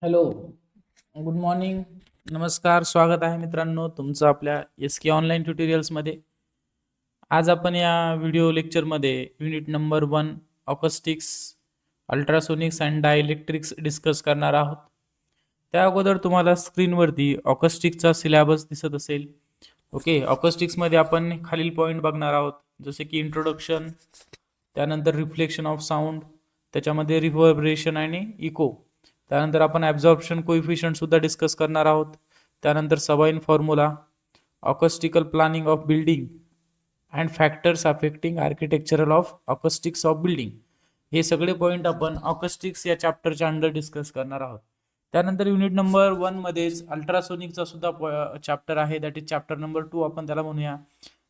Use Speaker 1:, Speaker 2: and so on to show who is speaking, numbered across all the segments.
Speaker 1: Hello, good morning, नमस्कार. स्वागत आहे मित्रांनो तुमचं आपल्या एस के ऑनलाईन ट्युटोरियल्समध्ये. आज आपण या व्हिडिओ लेक्चरमध्ये unit number 1 acoustics, ultrasonics and dielectrics discuss करणार आहोत. त्या अगोदर तुम्हाला स्क्रीनवरती ऑकस्टिक्सचा सिलेबस दिसत असेल. ओके, ऑकस्टिक्समध्ये आपण खालील पॉईंट बघणार आहोत, जसे की इंट्रोडक्शन, त्यानंतर रिफ्लेक्शन ऑफ साऊंड, त्याच्यामध्ये रिव्हर्बरेशन आणि इको, त्यानंतर आपण ॲब्झॉर्प्शन कोइफिशियंट सुद्धा डिस्कस करणार आहोत. त्यानंतर Sabine formula, acoustical planning of building and factors affecting architectural of acoustics of building, हे सगळे पॉईंट आपण ऑकस्टिक्स या चॅप्टरच्या अंडर डिस्कस करणार आहोत. त्यानंतर युनिट नंबर 1 मध्येच अल्ट्रासोनिकचा सुद्धा चॅप्टर आहे, दॅट इज चॅप्टर नंबर 2 आपण त्याला म्हणूया.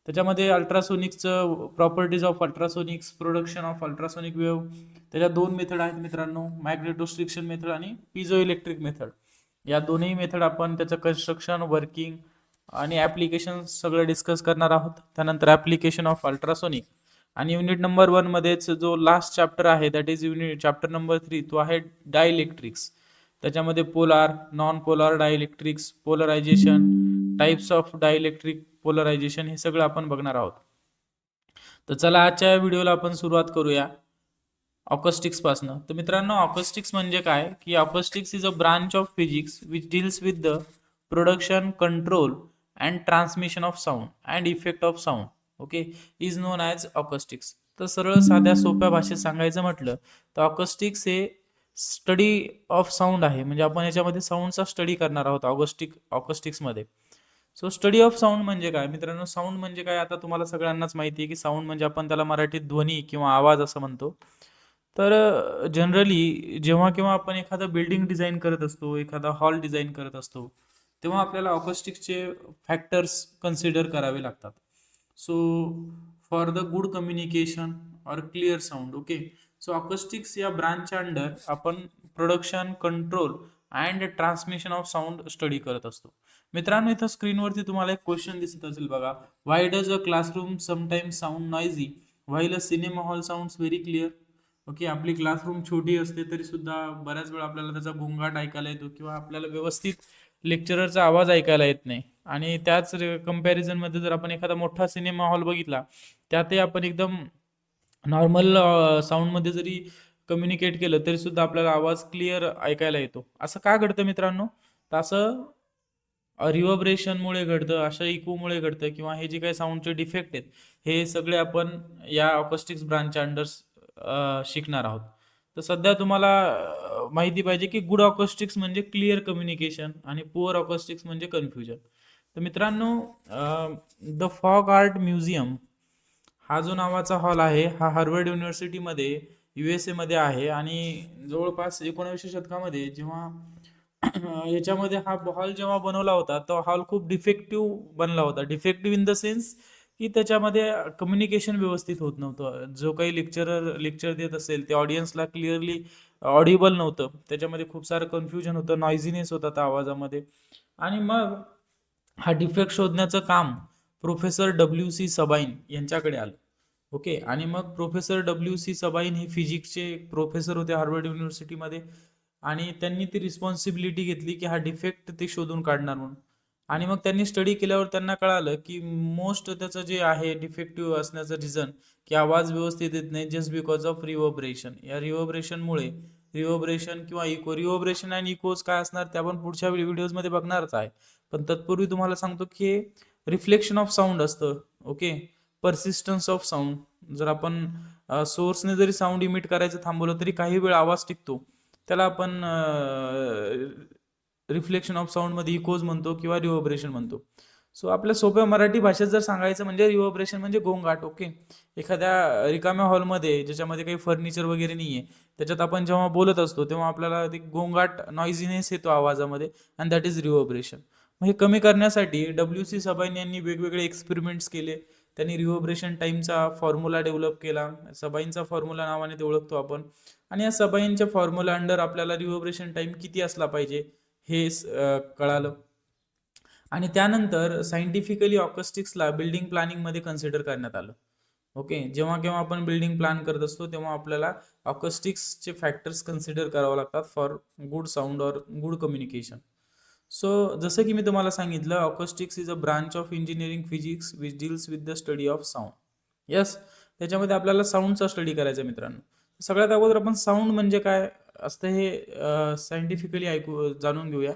Speaker 1: त्याच्यामध्ये अल्ट्रासोनिक्सचं properties of ultrasonics, production of ultrasonic wave, त्याच्या दोन मेथड आहेत मित्रांनो, मॅग्नेटोस्ट्रिक्शन मेथड आणि पिझो इलेक्ट्रिक मेथड. या दोन्ही मेथड आपण त्याचं कन्स्ट्रक्शन, वर्किंग आणि ॲप्लिकेशन सगळं डिस्कस करणार आहोत. त्यानंतर ॲप्लिकेशन ऑफ अल्ट्रासोनिक आणि युनिट नंबर 1 मध्येच जो लास्ट चॅप्टर आहे that is unit chapter number 3, तो आहे डायइलेक्ट्रिक्स. त्याच्यामध्ये polar, non polar dielectrics, polarization, types of dielectric polarization, हे सगळं आपण बघणार आहोत. तर चला आजच्या व्हिडिओला आपण सुरुवात करूया ऑकस्टिक्स पासनं. तर मित्रांनो, ऑकस्टिक्स म्हणजे काय की acoustics is a branch of physics which deals with the production, control and transmission of sound and effect of sound. Okay, is known as acoustics. तर सरळ साध्या सोप्या भाषेत सांगायचं म्हटलं तर ऑकस्टिक्स हे स्टडी ऑफ साऊंड आहे. म्हणजे आपण याच्यामध्ये साऊंडचा स्टडी करणार आहोत ऑकस्टिक्समध्ये. सो स्टडी ऑफ साऊंड म्हणजे काय मित्रांनो? साऊंड म्हणजे काय, आता तुम्हाला सगळ्यांनाच माहिती आहे की साऊंड म्हणजे आपण त्याला मराठीत ध्वनी किंवा आवाज असं म्हणतो. तर जनरली जेव्हा केव्हा आपण एखादं बिल्डिंग डिझाईन करत असतो, एखादा हॉल डिझाईन करत असतो, तेव्हा आपल्याला ऑकस्टिक्सचे फॅक्टर्स कन्सिडर करावे लागतात. So for the good communication और क्लिअर साऊंड, ओके, सो ऑकस्टिक्स या ब्रांचच्या अंडर आपण production, control and transmission of sound study करत असतो. मित्रांनो, इथं स्क्रीनवरती तुम्हाला एक क्वेश्चन दिसत असेल बघा. Why does a classroom sometimes sound noisy while a cinema hall sounds very clear? Okay, आपली क्लासरूम छोटी असते तरी सुद्धा बऱ्याच वेळा आपल्याला त्याचा गोंगाट ऐकायला येतो किंवा आपल्याला व्यवस्थित लेक्चररचा आवाज ऐकायला येत नाही. आणि त्याच कंपॅरिझनमध्ये जर आपण एखादा मोठा सिनेमा हॉल बघितला, त्यातही आपण एकदम नॉर्मल साऊंडमध्ये जरी कम्युनिकेट केलं तरी सुद्धा आपल्याला आवाज क्लिअर ऐकायला येतो. असं का घडतं मित्रांनो? तर असं रिव्हर्बरेशनमुळे घडतं, अशा इकोमुळे घडतं, किंवा हे जे काही साऊंडचे डिफेक्ट आहेत हे सगळे आपण या ऑकस्टिक्स ब्रांचच्या अंडर शिकणार आहोत. तर सध्या तुम्हाला माहिती पाहिजे की गुड ऑकस्टिक्स म्हणजे क्लिअर कम्युनिकेशन आणि पुअर ऑकस्टिक्स म्हणजे कन्फ्युजन. तर मित्रांनो, द फॉग आर्ट म्युझियम हा जो नावाचा हॉल आहे, हा हार्वर्ड युनिव्हर्सिटीमध्ये USA मध्ये आहे. आणि जवळपास 19व्या शतकामध्ये जेव्हा याच्यामध्ये हा हॉल जेव्हा बनवला होता, तो हॉल खूप डिफेक्टिव्ह बनला होता. डिफेक्टिव्ह इन द सेन्स की त्याच्यामध्ये कम्युनिकेशन व्यवस्थित होत नव्हतं. जो काही लेक्चरर लेक्चर देत असेल ते ऑडियन्सला क्लिअरली ऑडिबल नव्हतं. त्याच्यामध्ये खूप सारं कन्फ्युजन होतं, नॉइझीनेस होता त्या आवाजामध्ये. आणि मग हा डिफेक्ट शोधण्याचं काम प्रोफेसर W.C. सबाइन यांच्याकडे आलं. ओके, आणि मग प्रोफेसर W.C. सबाइन हे फिजिक्सचे प्रोफेसर होते हार्वर्ड युनिव्हर्सिटीमध्ये. आणि त्यांनी ती रिस्पॉन्सिबिलिटी घेतली की हा डिफेक्ट ते शोधून काढणार म्हणून. आणि मग त्यांनी स्टडी केल्यावर त्यांना कळालं की मोस्ट त्याचं जे आहे डिफेक्टिव्ह असण्याचं रिझन की आवाज व्यवस्थित येत नाही, जस्ट बिकॉज ऑफ रिव्हर्बरेशन. या रिव्हर्बरेशनमुळे, रिव्हर्बरेशन किंवा इको, रिव्हर्बरेशन आणि इकोज काय असणार ते आपण पुढच्या व्हिडिओजमध्ये बघणारच आहे. पण तत्पूर्वी तुम्हाला सांगतो की रिफ्लेक्शन ऑफ साऊंड असतं. Okay, persistence of sound. जर आपण सोर्सने जरी साऊंड इमिट करायचं थांबवलं तरी काही वेळ आवाज टिकतो. त्याला आपण रिफ्लेक्शन ऑफ साऊंडमध्ये इकोज म्हणतो किंवा रिव्हर्बरेशन म्हणतो. सो आपल्या सोप्या मराठी भाषेत जर सांगायचं म्हणजे रिव्हर्बरेशन म्हणजे गोंगाट. ओके, एखाद्या रिकाम्या हॉलमध्ये ज्याच्यामध्ये काही फर्निचर वगैरे नाही आहे, त्याच्यात आपण जेव्हा बोलत असतो तेव्हा आपल्याला ते गोंगाट, नॉइझीनेस येतो आवाजामध्ये, अँड दॅट इज रिव्हर्बरेशन. मग हे कमी करण्यासाठी W.C. सबाइन यांनी वेगवेगळे एक्सपेरिमेंट्स केले. त्यांनी रिव्हर्बरेशन टाईमचा फॉर्म्युला डेव्हलप केला, सबाइनचा फॉर्म्युला नावाने ते ओळखतो आपण. आणि या सबाइनच्या फॉर्म्युला अंडर आपल्याला रिव्हर्बरेशन टाइम किती असला पाहिजे हे कळालं. आणि त्यानंतर सायंटिफिकली ऑकस्टिक्सला बिल्डिंग प्लॅनिंगमध्ये कन्सिडर करण्यात आलं. ओके, जेव्हा केव्हा आपण बिल्डिंग प्लॅन करत असतो तेव्हा आपल्याला अकॉस्टिक्सचे फॅक्टर्स कन्सिडर करावं लागतात फॉर गुड साऊंड और गुड कम्युनिकेशन. सो जसं की मी तुम्हाला सांगितलं, acoustics is a branch of engineering physics which deals with the study of sound. Yes, त्याच्यामध्ये आपल्याला साऊंडचा स्टडी करायचा आहे मित्रांनो. सगळ्यात अगोदर आपण साऊंड म्हणजे काय असतं हे सायंटिफिकली जाणून घेऊया.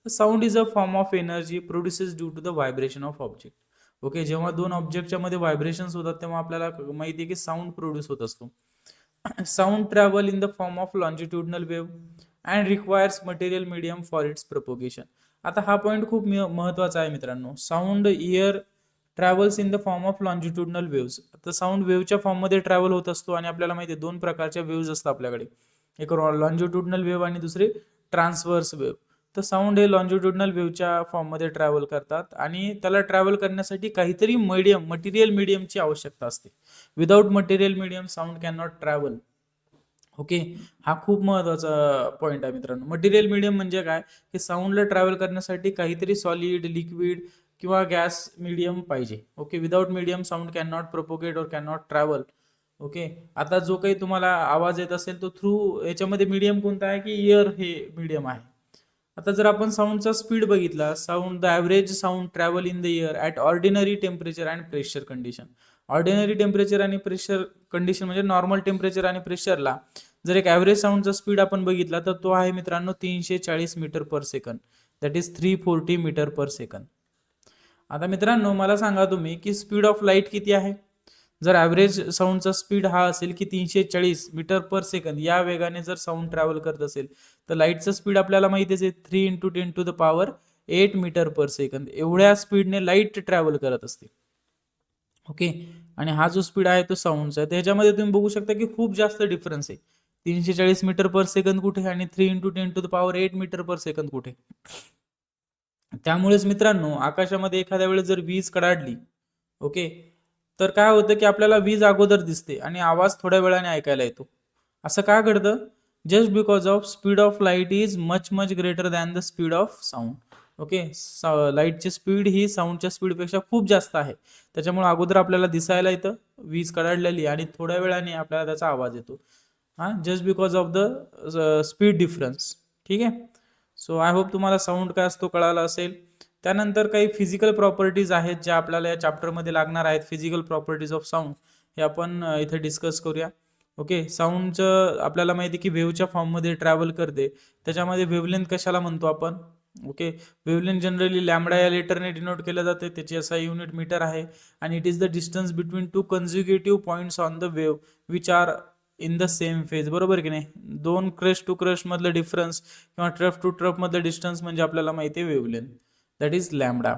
Speaker 1: Sound is a form of energy produces due to the vibration of object. Okay, जेव्हा दोन ऑब्जेक्टच्या मध्ये व्हायब्रेशन्स होतात तेव्हा आपल्याला माहिती आहे की साऊंड प्रोड्यूस होत असतो. Sound travel in the form of longitudinal wave and requires material medium for its propagation. आता हा पॉईंट खूप महत्वाचा आहे मित्रांनो. Sound year travels in the form of longitudinal waves. तर साऊंड वेव्हच्या फॉर्ममध्ये ट्रॅव्हल होत असतो आणि आपल्याला माहिती आहे दोन प्रकारच्या वेव्ज असतात आपल्याकडे, एक लॉन्जिट्युडनल वेव्ह आणि दुसरी ट्रान्सवर्स वेव्ह. तर साऊंड हे लॉन्जिट्युडनल वेव्हच्या फॉर्ममध्ये ट्रॅव्हल करतात आणि त्याला ट्रॅव्हल करण्यासाठी काहीतरी मटेरियल मीडियमची आवश्यकता असते. Without material medium sound can not travel. Okay, हा खूप महत्वाचा पॉईंट आहे मित्रांनो. मटेरियल मीडियम म्हणजे काय, की साऊंडला ट्रॅव्हल करण्यासाठी काहीतरी सॉलिड, लिक्विड किंवा गॅस मीडियम पाहिजे. Okay, without medium sound can not propagate और कॅन नॉट ट्रॅव्हल. ओके, आता जो काही तुम्हाला आवाज येत असेल तो थ्रू याच्यामध्ये मीडियम कोणता आहे, की इयर हे मीडियम आहे. आता जर आपण साऊंडचा स्पीड बघितला, the average sound travel in the year at ordinary temperature and pressure condition. Ordinary temperature आणि प्रेशर कंडिशन म्हणजे नॉर्मल टेम्परेचर आणि प्रेशरला जर एक ॲव्हरेज साऊंडचा स्पीड आपण बघितला तर तो आहे मित्रांनो 340 metre per second. That is 340 metre per second. आता मित्रांनो मला सांगा तुम्ही की स्पीड ऑफ लाईट किती आहे. जर ॲव्हरेज साऊंडचा स्पीड हा असेल की 340 मीटर पर सेकंद, या वेगाने जर साऊंड ट्रॅव्हल करत असेल तर लाईटचा स्पीड आपल्याला माहितीच आहे 3 × 10⁸ मीटर पर सेकंद. एवढ्या स्पीडने लाईट ट्रॅव्हल करत असते. ओके, आणि हा जो स्पीड आहे तो साऊंडचा आहे. त्याच्यामध्ये तुम्ही बघू शकता की खूप जास्त डिफरन्स आहे. 340 मीटर पर सेकंद कुठे आणि 3 × 10⁸ मीटर पर सेकंद कुठे. त्यामुळेच मित्रांनो आकाशामध्ये एखाद्या वेळेस जर वीज कडाडली, ओके, तर काय होतं की आपल्याला वीज अगोदर दिसते आणि आवाज थोड्या वेळाने ऐकायला येतो. असं का घडतं? Just because of speed of light is much much greater than the speed of sound. Okay, लाईटची स्पीड ही साऊंडच्या स्पीडपेक्षा खूप जास्त आहे. त्याच्यामुळे अगोदर आपल्याला दिसायला येतं वीज कडाडलेली आणि थोड्या वेळाने आपल्याला त्याचा आवाज येतो. हां, just because of the speed difference. ठीक आहे. सो आय होप तुम्हाला साऊंड काय असतो कळाला असेल. त्यानंतर काही फिजिकल प्रॉपर्टीज आहेत ज्या आपल्याला या चॅप्टरमध्ये लागणार आहेत. फिजिकल प्रॉपर्टीज ऑफ साऊंड हे आपण इथे डिस्कस करूया. ओके, साऊंडचं आपल्याला माहिती आहे की वेव्हच्या फॉर्ममध्ये ट्रॅव्हल करते. त्याच्यामध्ये वेव्हलेंथ कशाला म्हणतो आपण? ओके, वेव्हलेंथ जनरली लॅम्बडा या लेटरने डिनोट केलं जाते. त्याची असा युनिट मीटर आहे आणि it is the distance between two conjugative points on the wave which are in the same phase. बरोबर की नाही? दोन क्रस्ट टू क्रस्ट मधलं डिफरन्स किंवा ट्रफ टू ट्रफ मधलं डिस्टन्स म्हणजे आपल्याला माहिती आहे वेव्हलेंथ. That is lambda.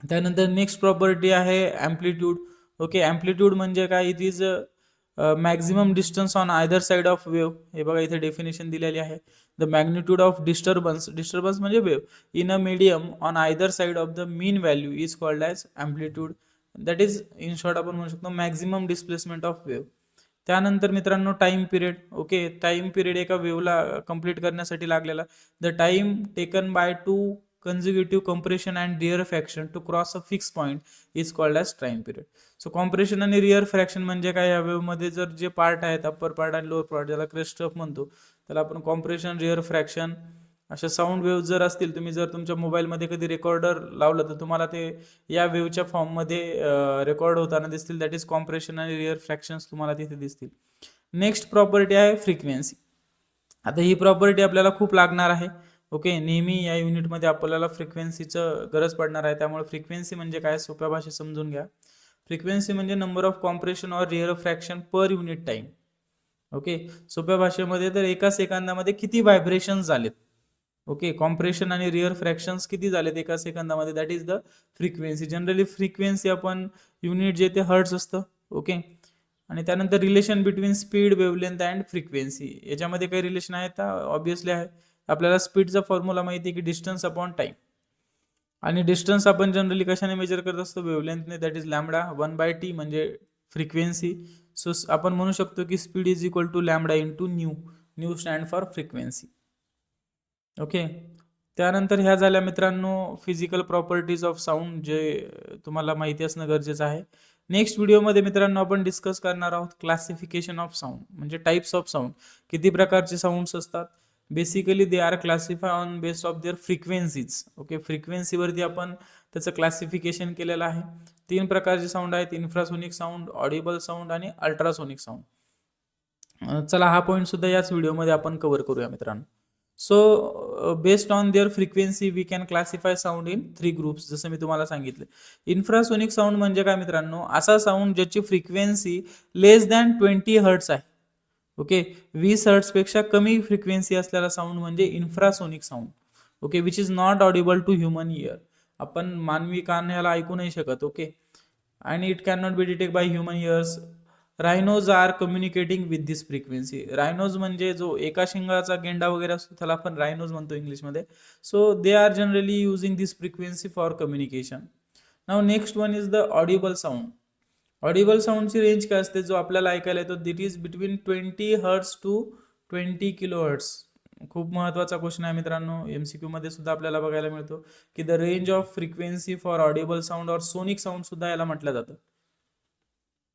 Speaker 1: त्यानंतर नेक्स्ट प्रॉपर्टी आहे ॲम्प्लिट्यूड. ओके, ॲम्प्लिट्यूड म्हणजे काय? It is maximum distance on either side of wave. हे बघा इथे डेफिनेशन दिलेली आहे. The magnitude of disturbance, disturbance म्हणजे wave in a medium on either side of the mean value is called as amplitude. That is in short आपण म्हणू शकतो maximum displacement of wave. त्यानंतर मित्रांनो time period. Okay, time period एका वेव्हला complete करण्यासाठी लागलेला. The time taken by two conjugative compression and rarefaction to cross a fix point is called as time period. So compression आणि rarefaction म्हणजे काय? या वेव्हमध्ये जर जे पार्ट आहेत अप्पर पार्ट आणि लोअर पार्ट ज्याला क्रेस्ट ऑफ म्हणतो त्याला आपण कॉम्प्रेशन, रिअर फ्रॅक्शन. अशा साऊंड वेव्ह जर असतील, तुम्ही जर तुमच्या मोबाईलमध्ये कधी रेकॉर्डर लावलं तर तुम्हाला ते या वेव्हच्या फॉर्ममध्ये रेकॉर्ड होताना दिसतील. दॅट इज कॉम्प्रेशन आणि रिअर फ्रॅक्शन्स तुम्हाला तिथे दिसतील. नेक्स्ट प्रॉपर्टी आहे फ्रिक्वेन्सी. आता ही प्रॉपर्टी आपल्याला खूप लागणार आहे. ओके, नेहमी या युनिटमध्ये आपल्याला फ्रिक्वेन्सीचं गरज पडणार आहे. त्यामुळे फ्रिक्वेन्सी म्हणजे काय सोप्या भाषेत समजून घ्या. फ्रिक्वेन्सी म्हणजे number of compression or rarefaction per unit time. Okay, सोप्या भाषेमध्ये तर एका सेकंदामध्ये किती व्हायब्रेशन झालेत. ओके, कॉम्प्रेशन आणि रिअर फ्रॅक्शन्स किती झालेत एका सेकंदामध्ये, that is the frequency. Generally frequency आपण युनिट जे ते हर्ट्स असतं. ओके, आणि त्यानंतर relation between speed, wavelength and frequency. याच्यामध्ये काही रिलेशन आहे का? ऑब्विसली आहे. आपल्याला स्पीडचा फॉर्म्युला माहिती आहे की डिस्टन्स अपॉन टाइम, आणि डिस्टन्स आपण जनरली कशाने मेजर करत असतो? वेव्हलेंथने. दॅट इज लॅम्बडा 1/t म्हणजे फ्रिक्वेन्सी. सो आपण म्हणू शकतो की speed is equal to lambda into nu. Nu stand for frequency. Okay, त्यानंतर ह्या झाल्या मित्रांनो फिजिकल प्रॉपर्टीज ऑफ साऊंड जे तुम्हाला माहिती असणं गरजेचं आहे. नेक्स्ट व्हिडिओमध्ये मित्रांनो आपण डिस्कस करणार आहोत क्लासिफिकेशन ऑफ साऊंड, म्हणजे टाइप्स ऑफ साऊंड. किती प्रकारचे साऊंड्स असतात. Basically they are classify on based of their frequencies. Okay, फ्रिक्वेन्सीवरती आपण त्याचं क्लासिफिकेशन केलेलं आहे. 3 प्रकारचे साऊंड आहेत: इन्फ्रासोनिक साऊंड, ऑडिबल साऊंड आणि अल्ट्रासोनिक साऊंड. चला हा पॉईंट सुद्धा याच व्हिडिओमध्ये आपण कव्हर करूया मित्रांनो. So based on their frequency we can classify sound in 3 groups. जसं मी तुम्हाला सांगितलं, इन्फ्रासोनिक साऊंड म्हणजे काय मित्रांनो, असा साऊंड ज्याची फ्रिक्वेन्सी लेस दॅन 20 हर्ट्स आहे. ओके, 20 हर्ट्स पेक्षा कमी फ्रिक्वेन्सी असलेला साऊंड म्हणजे infrasonic sound. Okay, which is not audible to human ear. आपण मानवी कान याला ऐकू नाही शकत. ओके, आणि it can not be detect by human ears. Rhinos are communicating with this frequency. Rhinos म्हणजे जो एका शिंगाचा गेंडा वगैरे असतो त्याला आपण रायनोज म्हणतो इंग्लिशमध्ये. So they are generally using this frequency for communication. Now next one is the audible sound. Audible साऊंडची रेंज काय असते, जो आपल्याला ऐकायला येतो, that is between 20 hertz to 20 kilo hertz. खूप महत्वाचा क्वेश्चन आहे मित्रांनो, एमसीक्यू मध्ये सुद्धा आपल्याला बघायला मिळतो की the range of frequency for audible sound or sonic sound सुद्धा याला म्हटलं जातं.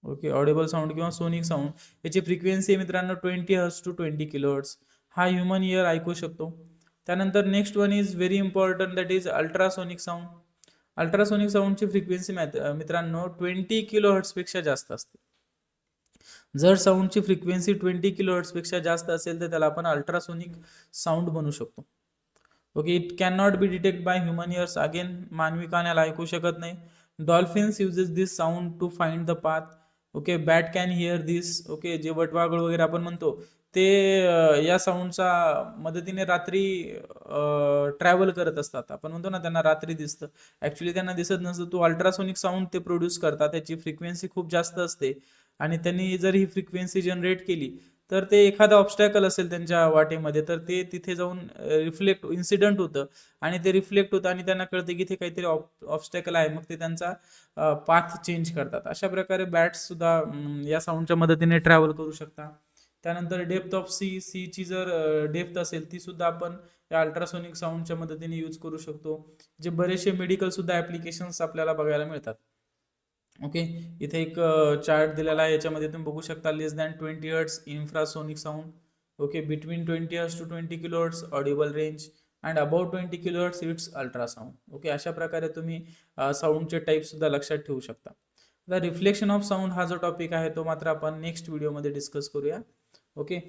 Speaker 1: ओके, ऑडिबल साऊंड किंवा सोनिक साऊंड याची फ्रिक्वेन्सी मित्रांनो 20 हर्ट्स टू 20 किलो हर्ट्स. हा ह्युमन इयर ऐकू शकतो. त्यानंतर next one is very important, that is ultrasonic sound. Ultrasonic साऊंडची फ्रिक्वेन्सी मित्रांनो 20 किलो हर्ट्स पेक्षा जास्त असते. जर साऊंडची फ्रिक्वेन्सी 20 किलो हर्ट्स पेक्षा जास्त असेल तर त्याला आपण अल्ट्रासोनिक साऊंड बनवू शकतो. Okay, it can not be detect by human ears. Again मानवी कान याला ऐकू शकत नाही. Dolphins uses this sound to find the path. Okay, bat can hear this. Okay, जे वटवाघळ वगैरे आपण म्हणतो ते या साऊंडच्या मदतीने रात्री ट्रॅव्हल करत असतात. आपण म्हणतो ना त्यांना रात्री दिसतं, ऍक्च्युली त्यांना दिसत नसतं. तो अल्ट्रासोनिक साऊंड ते प्रोड्यूस करतात, त्याची फ्रिक्वेन्सी खूप जास्त असते आणि त्यांनी जर ही फ्रिक्वेन्सी जनरेट केली तर ते एखादा ऑब्स्टॅकल असेल त्यांच्या वाटेमध्ये तर ते तिथे जाऊन रिफ्लेक्ट इन्सिडंट होतं आणि ते रिफ्लेक्ट होतं आणि त्यांना कळतं की इथे काहीतरी ऑब्स्टॅकल आहे. मग ते त्यांचा पाथ चेंज करतात. अशा प्रकारे बॅट्स सुद्धा या साऊंडच्या मदतीने ट्रॅव्हल करू शकतात. त्यानंतर डेप्थ ऑफ सीची जर डेप्थ असेल ती सुद्धा आपण या अल्ट्रासोनिक साऊंडच्या मदतीने यूज करू शकतो. जे बरेचसे मेडिकल सुद्धा ऍप्लिकेशन्स आपल्याला बघायला मिळतात. ओके, इथे एक चार्ट दिलेला आहे, याच्यामध्ये तुम्ही बघू शकता less than 20 hertz infrasonic sound. Okay, between 20 hertz to 20 kilo hertz audible range and about 20 kilo hertz it's ultrasound. Okay, अशा प्रकारे तुम्ही साऊंडचे टाईप सुद्धा लक्षात ठेवू शकता. द रिफ्लेक्शन ऑफ साऊंड हा जो टॉपिक आहे तो मात्र आपण नेक्स्ट व्हिडिओमध्ये डिस्कस करूया. ओके,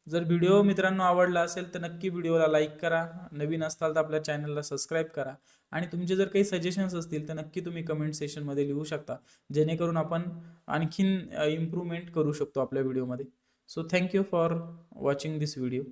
Speaker 1: जर व्हिडिओ मित्रांनो आवडला असेल तर नक्की व्हिडिओला लाईक करा. नवीन असताल तर आपल्या चॅनलला सबस्क्राईब करा आणि तुमचे जर काही सजेशन्स असतील तर नक्की तुम्ही कमेंट सेशनमध्ये लिहू शकता, जेणेकरून आपण आणखीन इम्प्रूव्हमेंट करू शकतो आपल्या व्हिडिओमध्ये. So thank you for watching this video.